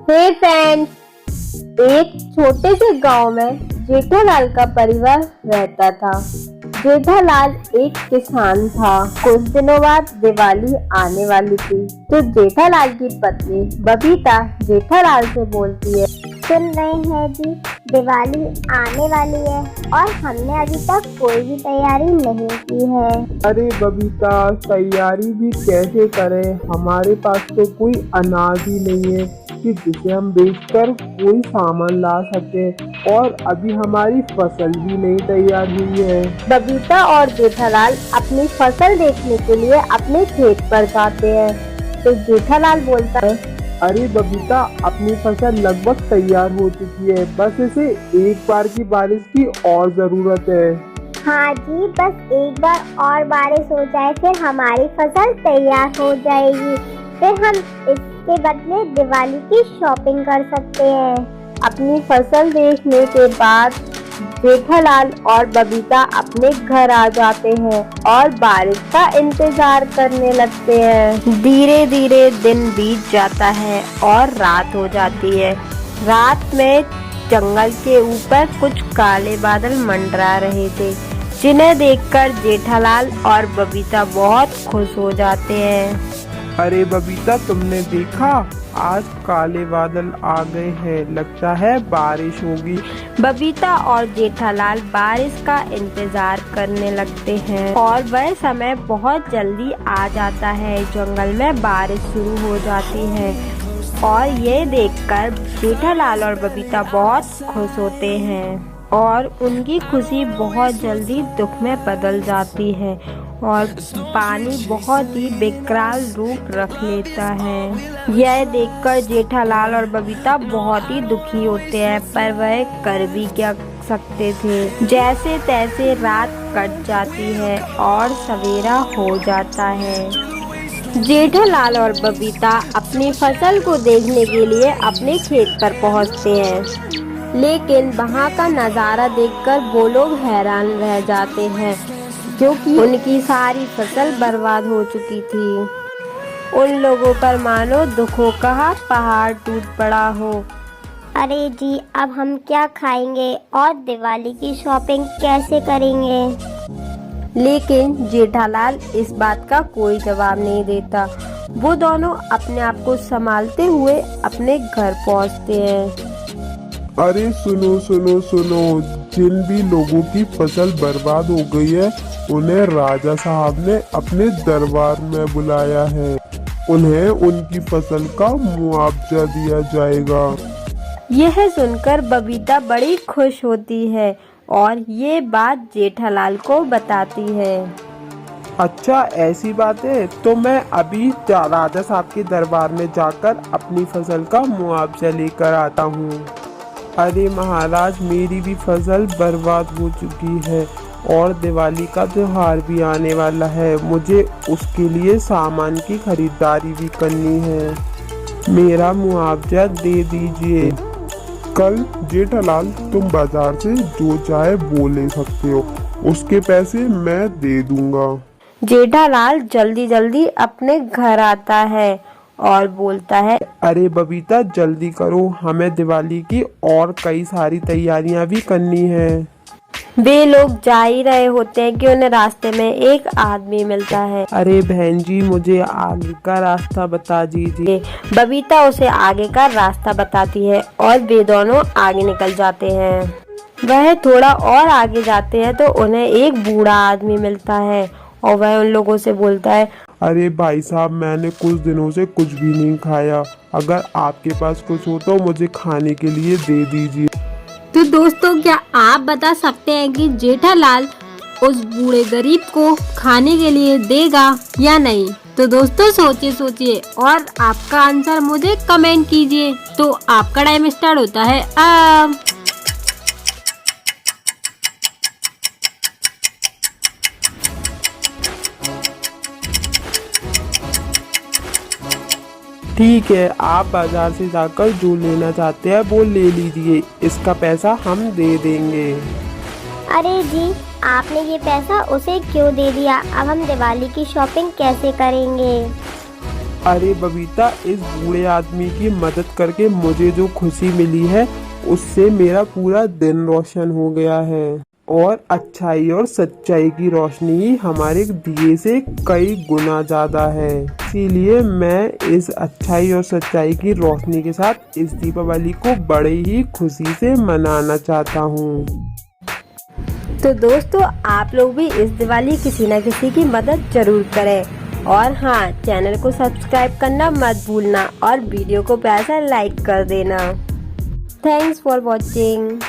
हे friends, एक छोटे से गांव में जेठालाल का परिवार रहता था। जेठालाल एक किसान था। कुछ दिनों बाद दिवाली आने वाली थी, तो जेठालाल की पत्नी बबीता जेठालाल से बोलती है, सुन रहे हैं जी, दिवाली आने वाली है और हमने अभी तक कोई भी तैयारी नहीं की है। अरे बबीता, तैयारी भी कैसे करें? हमारे पास तो कोई अनाज ही नहीं है कि जिसे हम बेचकर कोई सामान ला सके, और अभी हमारी फसल भी नहीं तैयार हुई है। बबीता और जेठालाल अपनी फसल देखने के लिए अपने खेत पर जाते हैं। तो जेठालाल बोलता है, अरे बबीता, अपनी फसल लगभग तैयार हो चुकी है, बस इसे एक बार की बारिश की और जरूरत है। हाँ जी, बस एक बार और बारिश हो जाए फिर हमारी फसल तैयार हो जाएगी। फिर हम इसके बदले दिवाली की शॉपिंग कर सकते हैं। अपनी फसल देखने के बाद जेठालाल और बबीता अपने घर आ जाते हैं और बारिश का इंतजार करने लगते हैं। धीरे धीरे दिन बीत जाता है और रात हो जाती है। रात में जंगल के ऊपर कुछ काले बादल मंडरा रहे थे, जिन्हें देखकर जेठालाल और बबीता बहुत खुश हो जाते हैं। अरे बबीता, तुमने देखा, आज काले बादल आ गए हैं, लगता है बारिश होगी। बबीता और जेठालाल बारिश का इंतजार करने लगते हैं और वह समय बहुत जल्दी आ जाता है। जंगल में बारिश शुरू हो जाती है और ये देखकर जेठालाल और बबीता बहुत खुश होते हैं और उनकी खुशी बहुत जल्दी दुख में बदल जाती है और पानी बहुत ही विकराल रूप रख लेता है। यह देखकर जेठालाल और बबीता बहुत ही दुखी होते हैं, पर वह कर भी क्या सकते थे। जैसे तैसे रात कट जाती है और सवेरा हो जाता है। जेठालाल और बबीता अपनी फसल को देखने के लिए अपने खेत पर पहुंचते हैं, लेकिन वहाँ का नज़ारा देखकर वो लोग हैरान रह जाते हैं, क्योंकि उनकी सारी फसल बर्बाद हो चुकी थी। उन लोगों पर मानो दुखों का पहाड़ टूट पड़ा हो। अरे जी, अब हम क्या खाएंगे और दिवाली की शॉपिंग कैसे करेंगे? लेकिन जेठालाल इस बात का कोई जवाब नहीं देता। वो दोनों अपने आप को संभालते हुए अपने घर पहुँचते हैं। अरे सुनो सुनो सुनो, जिन भी लोगों की फसल बर्बाद हो गई है, उन्हें राजा साहब ने अपने दरबार में बुलाया है। उन्हें उनकी फसल का मुआवजा दिया जाएगा। यह सुनकर बबीता बड़ी खुश होती है और ये बात जेठालाल को बताती है। अच्छा, ऐसी बात है, तो मैं अभी राजा साहब के दरबार में जाकर अपनी फसल का मुआवजा लेकर आता हूँ। अरे महाराज, मेरी भी फसल बर्बाद हो चुकी है और दिवाली का त्योहार भी आने वाला है। मुझे उसके लिए सामान की खरीदारी भी करनी है। मेरा मुआवजा दे दीजिए। कल जेठालाल, तुम बाजार से जो चाहे वो ले सकते हो, उसके पैसे मैं दे दूंगा। जेठालाल जल्दी जल्दी अपने घर आता है और बोलता है, अरे बबीता, जल्दी करो, हमें दिवाली की और कई सारी तैयारियां भी करनी है। वे लोग जा ही रहे होते हैं कि उन्हें रास्ते में एक आदमी मिलता है। अरे बहन जी, मुझे आगे का रास्ता बता दीजिए। बबीता उसे आगे का रास्ता बताती है और वे दोनों आगे निकल जाते हैं। वह थोड़ा और आगे जाते हैं तो उन्हें एक बूढ़ा आदमी मिलता है और वह उन लोगों से बोलता है, अरे भाई साहब, मैंने कुछ दिनों से कुछ भी नहीं खाया। अगर आपके पास कुछ हो तो मुझे खाने के लिए दे दीजिए। तो दोस्तों, क्या आप बता सकते हैं कि जेठालाल उस बूढ़े गरीब को खाने के लिए देगा या नहीं? तो दोस्तों, सोचिए और आपका आंसर मुझे कमेंट कीजिए। तो आपका टाइम स्टार्ट होता है अब। ठीक है, आप बाजार से जाकर जो लेना चाहते हैं वो ले लीजिए, इसका पैसा हम दे देंगे। अरे जी, आपने ये पैसा उसे क्यों दे दिया? अब हम दिवाली की शॉपिंग कैसे करेंगे? अरे बबीता, इस बूढ़े आदमी की मदद करके मुझे जो खुशी मिली है उससे मेरा पूरा दिन रोशन हो गया है। और अच्छाई और सच्चाई की रोशनी ही हमारे दिए से कई गुना ज्यादा है। इसीलिए मैं इस अच्छाई और सच्चाई की रोशनी के साथ इस दीपावली को बड़े ही खुशी से मनाना चाहता हूँ। तो दोस्तों, आप लोग भी इस दिवाली किसी न किसी की मदद जरूर करें। और हाँ, चैनल को सब्सक्राइब करना मत भूलना और वीडियो को प्यार से लाइक कर देना। Thanks for watching.